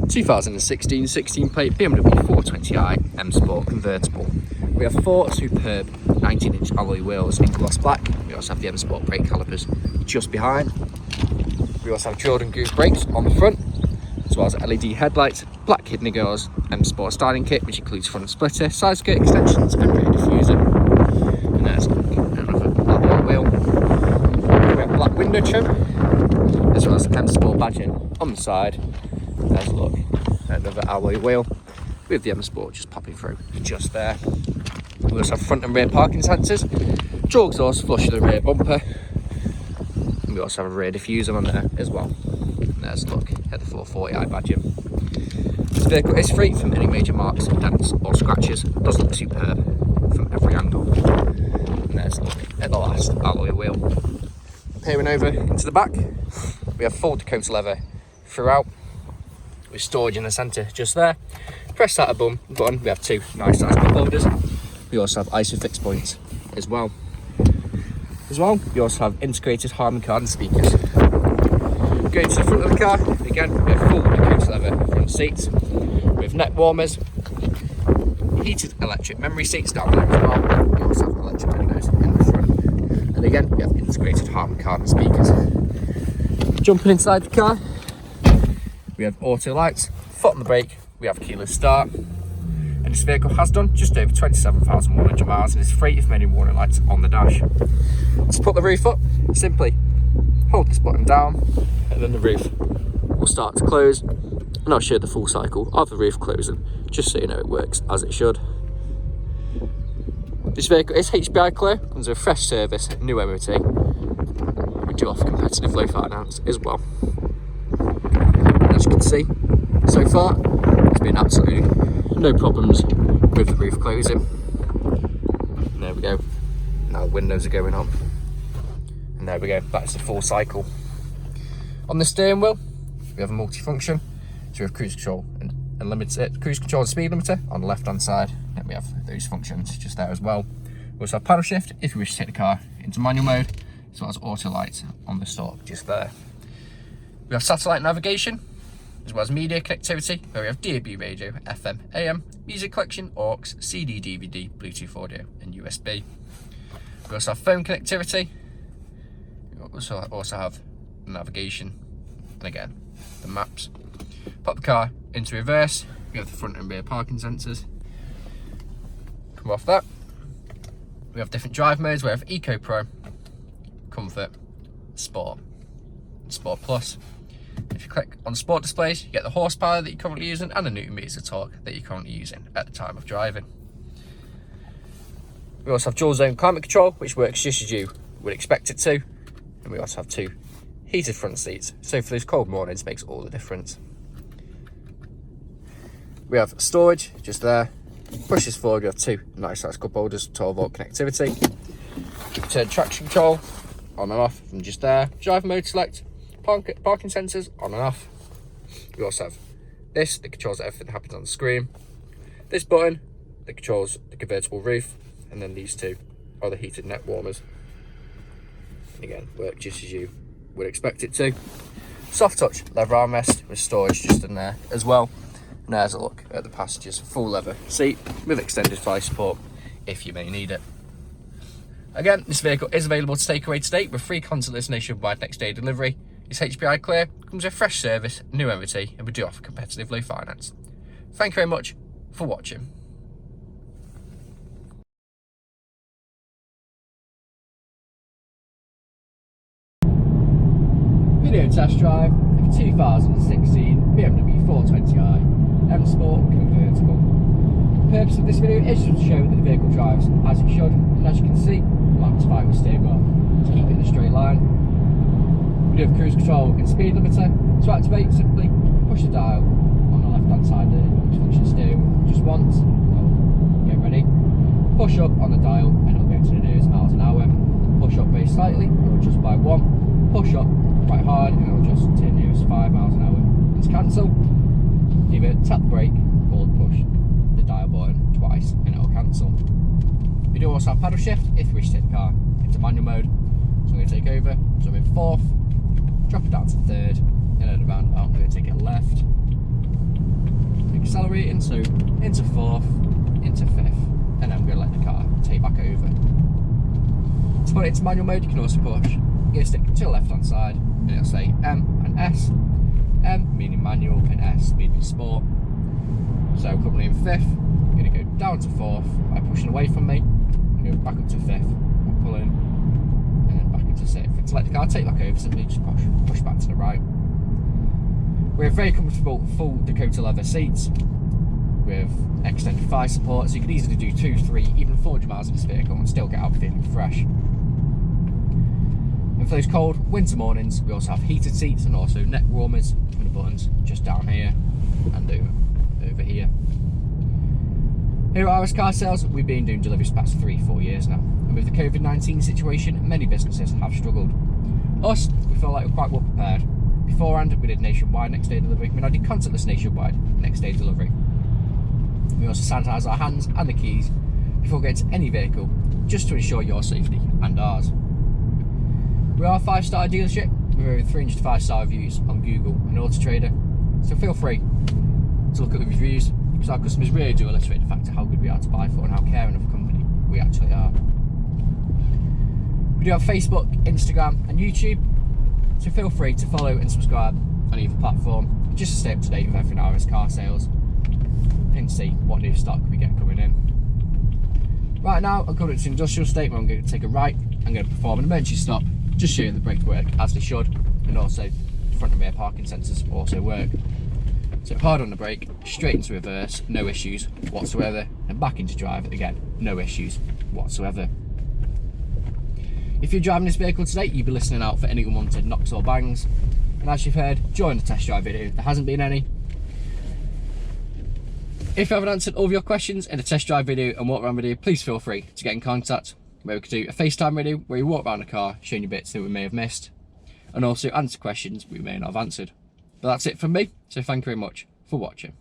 ...2016 16-plate BMW 420i M Sport convertible. We have 4 superb 19-inch alloy wheels in gloss black. We also have the M Sport brake calipers just behind. We also have Jordan Groove brakes on the front, as well as LED headlights, black kidney girls, M Sport styling kit, which includes front splitter, side skirt extensions and rear diffuser. And there's another alloy wheel. We have black window trim, as well as M Sport badging on the side. There's a look at another alloy wheel with the M Sport just popping through just there. We also have front and rear parking sensors, dual exhaust flush the rear bumper, and we also have a rear diffuser on there as well. And there's a look at the 440i badging. This vehicle is free from any major marks, dents or scratches. It does look superb from every angle. And there's a look at the last alloy wheel. Peering over into the back, we have full Dakota leather throughout, with storage in the centre just there. Press that button, we have 2 nice size cup holders. We also have ISOFIX points as well. We also have integrated Harman Kardon speakers. Going to the front of the car, again, we have full Dakota leather front seats with neck warmers, heated electric memory seats down there as well. We also have electric windows in the front. And again, we have integrated Harman Kardon speakers. Jumping inside the car, we have auto lights, foot on the brake, we have keyless start, and this vehicle has done just over 27,100 miles and is free of many warning lights on the dash. To put the roof up, simply hold this button down and then the roof will start to close, and I'll show the full cycle of the roof closing just so you know it works as it should. This vehicle is HPI clear, comes with a fresh service, new MOT, we do offer competitive low finance as well. As you can see, so far, there's been absolutely no problems with the roof closing. And there we go. Now the windows are going on. And there we go, that's the full cycle. On the steering wheel, we have a multi-function. So we have cruise control and cruise control and speed limiter on the left-hand side. And we have those functions just there as well. We also have paddle shift if you wish to take the car into manual mode, as well as auto lights on the stalk just there. We have satellite navigation, as well as media connectivity, where we have DAB radio, FM, AM, music collection, aux, CD, DVD, Bluetooth audio, and USB. We also have phone connectivity. We also have navigation, and again, the maps. Pop the car into reverse. We have the front and rear parking sensors. Come off that. We have different drive modes. We have Eco Pro, Comfort, Sport, and Sport Plus. If you click on sport displays, you get the horsepower that you're currently using and the newton meters of torque that you're currently using at the time of driving. We also have dual zone climate control, which works just as you would expect it to. And we also have 2 heated front seats, so for those cold mornings makes all the difference. We have storage just there. Push this forward, we have 2 nice size cup holders, 12-volt connectivity. Turn traction control on and off from just there. Drive mode select. Parking sensors on and off. We also have this that controls everything that happens on the screen. This button that controls the convertible roof, and then these 2 are the heated neck warmers. And again, work just as you would expect it to. Soft touch leather armrest with storage just in there as well. And there's a look at the passengers, full leather seat with extended thigh support if you may need it. Again, this vehicle is available to take away today with free contactless nationwide next day delivery. It's HPI clear, comes with fresh service, new MOT, and we do offer competitive low finance. Thank you very much for watching. Video test drive of 2016 BMW 420i M Sport convertible. The purpose of this video is just to show that the vehicle drives as it should, and as you can see, Max 5 with steering wheel to keep it in a straight line. We do have cruise control and speed limiter. To activate, simply push the dial on the left hand side of the multifunction steering just once. Get ready. Push up on the dial and it'll go to the nearest miles an hour. Push up very slightly, it'll adjust by 1. Push up quite hard and it'll adjust to the nearest 5 miles an hour. To cancel, either tap the brake or push the dial button twice and it'll cancel. We do also have paddle shift if you wish to take the car into manual mode. So I'm going to take over. So I'm in fourth, drop it down to third, and then around about I'm going to take it left. Accelerating, so into fourth, into fifth, and then I'm going to let the car take back over. To put it into manual mode, you can also push. You're going to stick to the left hand side, and it'll say M and S. M meaning manual, and S meaning sport. So currently in fifth, I'm going to go down to fourth by pushing away from me, and go back up to fifth by pulling, and then back into sixth. And to let the car take back over, simply just push back to the right. We have very comfortable full Dakota leather seats with extended thigh support, so you can easily do 2, 3, even 400 miles in this vehicle and still get out feeling fresh. And for those cold winter mornings, we also have heated seats and also neck warmers with the buttons just down here and over here. Here at RS Car Sales, we've been doing deliveries for the past 3-4 years now, and with the COVID-19 situation, many businesses have struggled. Us, we feel like we're quite well prepared. Beforehand, we did nationwide next day delivery. We now did contactless nationwide next day delivery. We also sanitize our hands and the keys before getting to any vehicle, just to ensure your safety and ours. We are a 5-star dealership with over 300 5-star reviews on Google and Auto Trader, so feel free to look at the reviews, because our customers really do illustrate the fact of how good we are to buy for and how caring of a company we actually are. We do have Facebook, Instagram and YouTube, so feel free to follow and subscribe on either platform just to stay up to date with everything RS Car Sales and see what new stock we get coming in. Right now I'm coming to the industrial state where I'm going to take a right. I'm going to perform an emergency stop, just showing the brakes work as they should, and also the front and rear parking sensors also work. So hard on the brake, straight into reverse, no issues whatsoever, and back into drive, again, no issues whatsoever. If you're driving this vehicle today, you'll be listening out for any unwanted knocks or bangs, and as you've heard during the test drive video, there hasn't been any. If you haven't answered all of your questions in the test drive video and walk around video, please feel free to get in contact, where we could do a FaceTime video where you walk around the car showing you bits that we may have missed, and also answer questions we may not have answered. But that's it from me, so thank you very much for watching.